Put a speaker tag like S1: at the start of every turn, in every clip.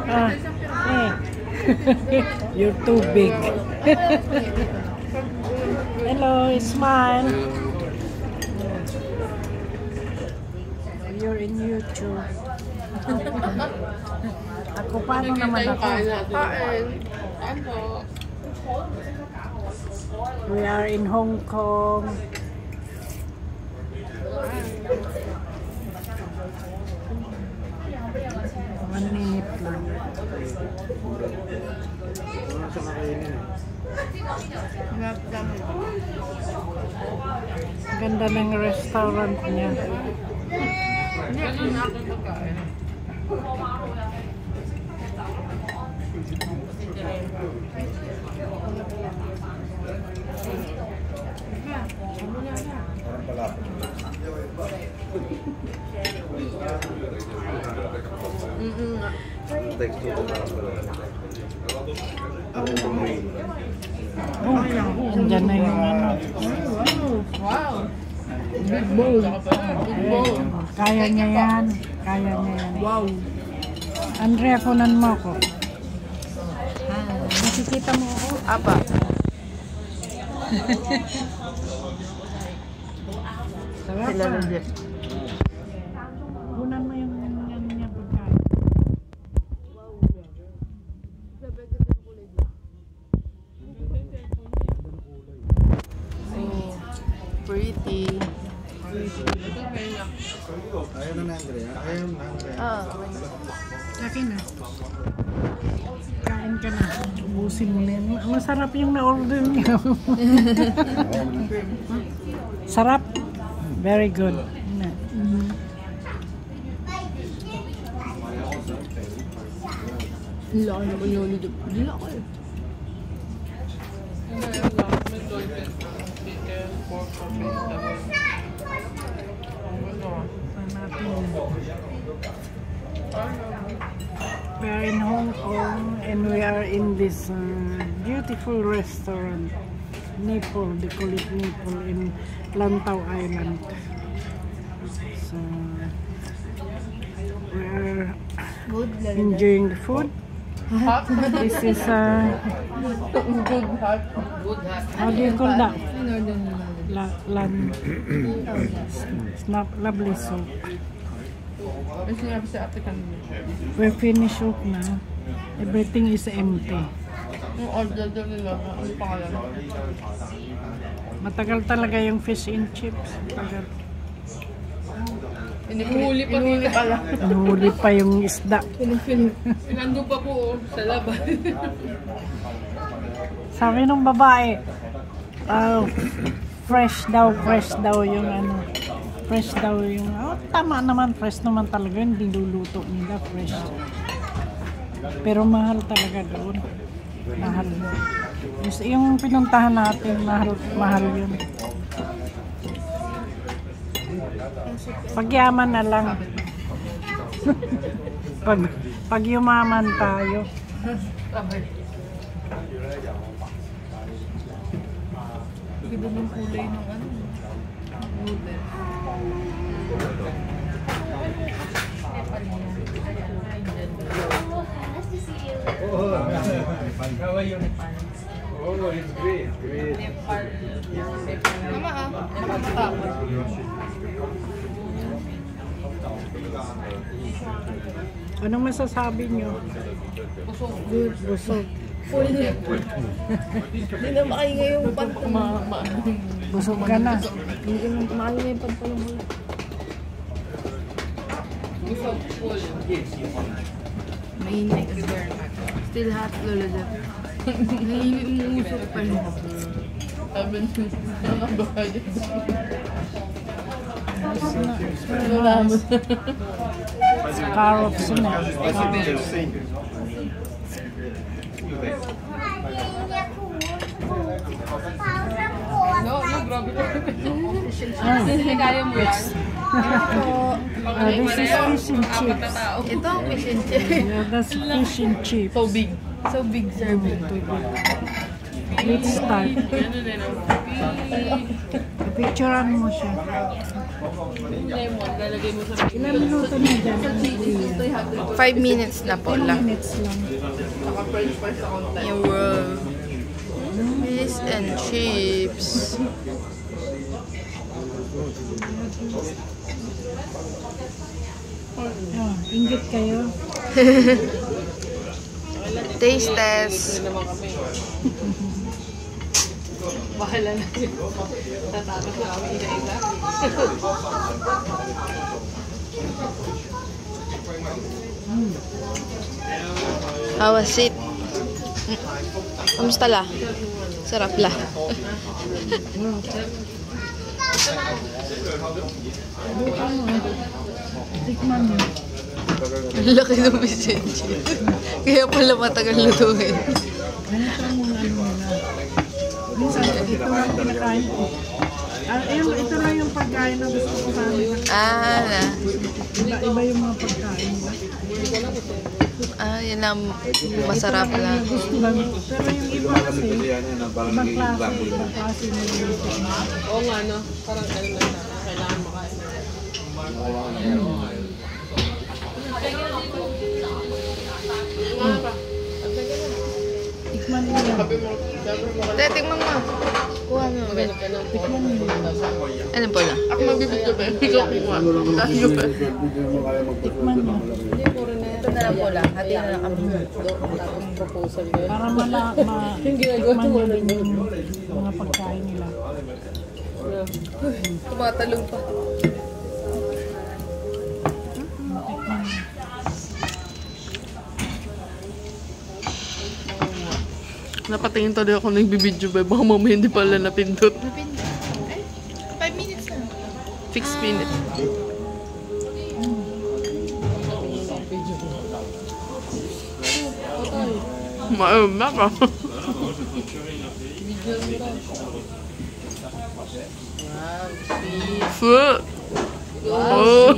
S1: Hey. You're too big. Hello, smile. You're in YouTube. Ako, paano naman ako? We are in Hong Kong. 1 minute lang. Ganda ng restaurant niya. Andyan na yung ano.
S2: Wow! Big bowl. Big bowl.
S1: Kaya niya yan. Kaya niya yan.
S2: Wow!
S1: Andrea, kunan mo ako. Nakikita mo ako?
S2: Apa?
S1: Sarap
S2: Sila
S1: pa.
S2: lang.
S1: Kunan mo yung ano niya pagkain.
S2: Oh, pretty.
S3: Ayaw na Andrea. Ayaw na Andrea.
S2: Ah,
S1: Akin na. Kain ka na. Ubusin mo na yan. Masarap yung na-order niya. Sarap. Very good.
S2: laki naman yung ulit. Laki.
S1: We are in Hong Kong and we are in this beautiful restaurant, Nipple, they call it Nipple, in Lantau Island. So we are enjoying the food. This is
S2: Good heart.
S1: how do you call that? Lovely soup.
S2: Kasi nga sa ate kanina.
S1: We're finished up na. Everything is empty.
S2: Yung order doon nila, ano pangalan?
S1: Matagal talaga yung fish and chips. Matagal.
S2: Inuhuli pa pala.
S1: Nahuli pa yung isda.
S2: Nandun pa po sa laban.
S1: Sabi nung babae, fresh daw yung ano. Fresh daw yung, tama naman, fresh naman talaga yung niluluto nila, fresh. Pero mahal talaga doon. Mahal. Yung pinuntahan natin, mahal yun. Pagyaman na lang. pag yumaman tayo.
S2: Ganda ng kulay ng ano. Noodle.
S3: How are you? Oh, it's great, great.
S2: Mama nakakatawa.
S1: Anong masasabi nyo?
S2: Busog.
S1: Good, busog.
S2: Full. Hindi na maingay yung pantalong.
S1: Busog ka na.
S2: Hindi na maingay yung pantalong mo. Busog. Full. Mainit. Still hot, Lola Jeff. Naiimusok pa rin. Sabi nyo, nakabakay. Wala mo.
S1: Carrots na.
S2: No, grabe ko. Kaya mo yan.
S1: This is fish and chips.
S2: Ito ang fish and chips.
S1: Yeah, that's fish and chips.
S2: So big. So big serving.
S1: Let's start. Picturean mo siya.
S2: Lemon, lalagay mo sa
S1: Ilang minuto na dyan?
S2: 5 minutes na po
S1: 10
S2: lang.
S1: minutes lang.
S2: Saka french fries sa konti. Yung fish and chips.
S1: Oh, inggit kayo.
S2: Taste test. Bahala na yun. Tatapos na kami isa-isa. How was it? Kamusta la? Sarap la.
S1: Tikman mo.
S2: Ang laki ng bisenchi. Kaya pala matagal lutuin.
S1: Ganito muna muna. Minsan, ito lang pinakain ko. Ito lang yung pagkain na gusto ko sa amin. Iba yung mga pagkain.
S2: Yun lang masarap lang.
S1: Gusto lang. Pero yung iba kasi, ibang klase na yung
S2: Oo nga no, parang ano lang na kailangan makain.
S1: tikman mo yan.
S2: Tingnan mo. Kuha mo.
S1: Tikman mo yan.
S2: Ano po lang? Ako magbibigyo ba? Ikaw kuha. Tayo ba?
S1: Tikman mo.
S2: Ito na lang po lang. Hati na lang kami.
S1: Para tikman mo din yung mga pagkain nila.
S2: Tumatalong pa.
S1: Tikman mo.
S2: Napatingin tuloy ako nagbibidyo ba? Baka mamaya hindi pala napindot.
S4: 5 minutes na.
S2: 6 minutes. Maama ka. Food. Oh.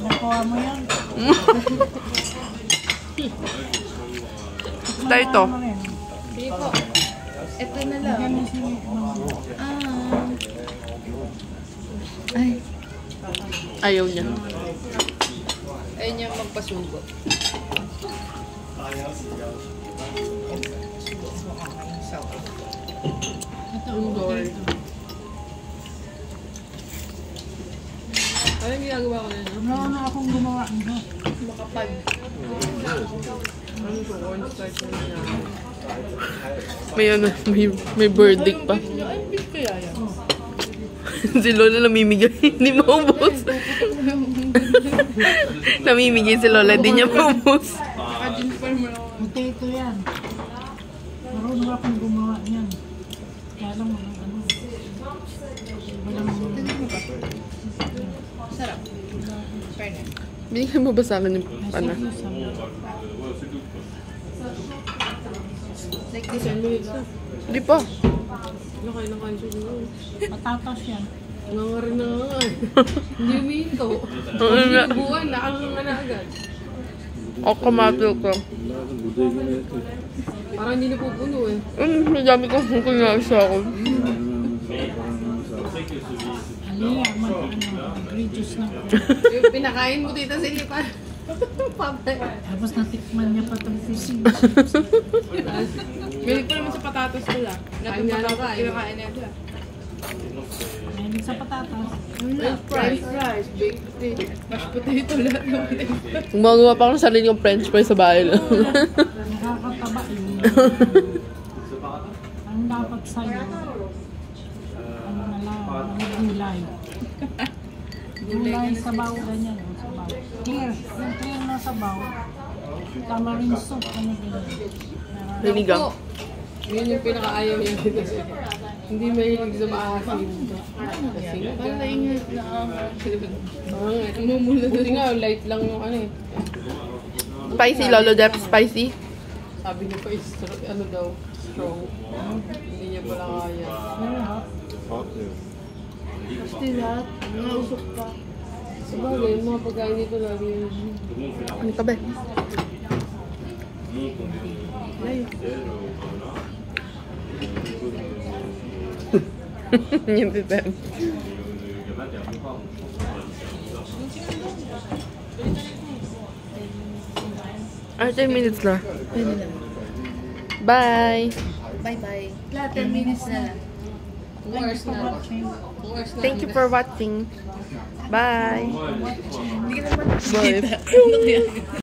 S1: Nakuha mo yan.
S2: Tayo ito.
S4: Sige po. Ito na lang.
S1: Ganun si
S4: Ay.
S2: Ayaw niya.
S4: Ayun niya magpasubo.
S2: Anong ginagawa ko na yun?
S1: Wala na akong gumawa nito.
S4: Makapag.
S2: May ano, may verdict pa. Si Lola namimigay, hindi maubos. Namimigay si Lola, hindi niya maubos.
S1: Potato yan. Marunong akong gumawa niyan. Kaya lang walang ano. Walang
S4: Sarap. Fairness.
S2: Binigyan mo ba sa akin yung pana?
S4: Like this one.
S2: Hindi pa.
S1: patatas yan.
S5: Nangarin na nga. Hindi uminto. Buwan, nakakanga na agad.
S2: Ako kamapil ko.
S5: Parang hindi napupuno eh.
S2: Madami kong kunasa ako.
S1: Aliya, mag-reduce na.
S5: Yung pinakain mo tita Silipan. Papay.
S1: Tapos natikman niya pa itong fishing.
S5: Bilig pa naman sa patatas ko lang. Kain nga lang kain. Kinakain na ito.
S1: Mahilig sa patatas.
S5: French fries, baked potato, mashed potato, lahat ng potato.
S2: Gumagawa pa ako ng sarili yung french fries sa bahay lang.
S1: Nakakataba yun. Ang dapat sa'yo, ano na lang, gulay. Gulay sabaw, ganyan. Sabaw. Clear. Yung clear na sabaw. Tamarind soup, ano ganyan.
S2: Sinigang.
S5: Yun yung pinakaayaw niya dito siya. Hindi mahilig sa maasim. Kasi nga, parang naingat na ako. Umumula doon nga, light lang yung ano eh.
S2: Spicy, Lolo Jeff, spicy.
S5: Sabi niya pa is, ano daw, strong. Hindi niya pala kaya. Basta lahat, nausok pa. Sabagay, yung mga pagkain dito lagi yun.
S2: Ano ka ba? Yung tita. Ah, 10 minutes na. Bye!
S4: Bye-bye.
S2: 10 minutes na.
S5: 2 hours na. 2 hours na.
S2: Thank you for watching. Bye!
S4: Hindi ka naman
S2: Bye!